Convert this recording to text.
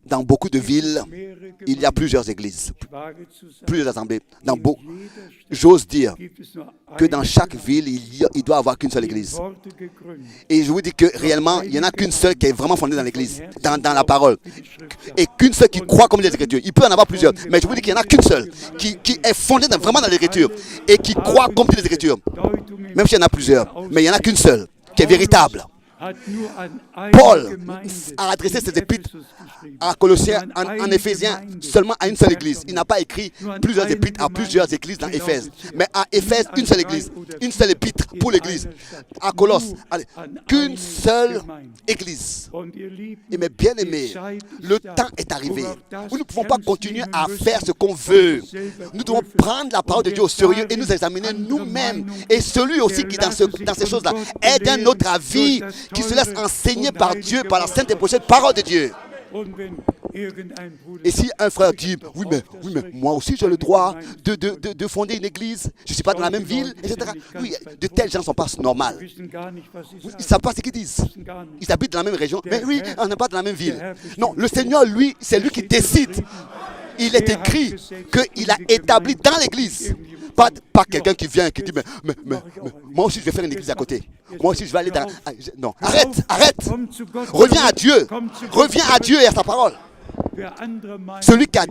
Dans beaucoup de villes, il y a plusieurs églises, plusieurs assemblées. J'ose dire que dans chaque ville, il doit y avoir qu'une seule église. Et je vous dis que réellement, il n'y en a qu'une seule qui est vraiment fondée dans l'église, dans la parole. Et qu'une seule qui croit comme les Écritures. Il peut en avoir plusieurs, mais je vous dis qu'il n'y en a qu'une seule qui est fondée vraiment dans l'Écriture et qui croit comme les Écritures. Même s'il y en a plusieurs, mais il n'y en a qu'une seule qui est véritable. Paul a adressé ses épîtres à Colossiens, en Éphésiens, seulement à une seule église. Il n'a pas écrit plusieurs épîtres à plusieurs églises dans Éphèse. Mais à Éphèse, une seule église. Une seule épître pour l'église. À Colosse, qu'une seule église. Et mes bien-aimés, le temps est arrivé. Nous ne pouvons pas continuer à faire ce qu'on veut. Nous devons prendre la parole de Dieu au sérieux et nous examiner nous-mêmes. Et celui aussi qui, dans ces choses-là, est d'un autre avis, qui se laisse enseigner par Dieu, par la sainte et prochaine parole de Dieu. Et si un frère dit, oui mais moi aussi j'ai le droit de fonder une église, je ne suis pas dans la même ville, etc. Oui, de tels gens ne sont pas normaux. Ils ne savent pas ce qu'ils disent. Ils habitent dans la même région, mais oui, on n'est pas dans la même ville. Non, le Seigneur, lui, c'est lui qui décide. Il est écrit qu'il a établi dans l'église. Pas quelqu'un qui vient et qui dit, mais moi aussi je vais faire une église à côté. Moi aussi je vais aller dans... Non, arrête. Reviens à Dieu et à sa parole. Celui qui a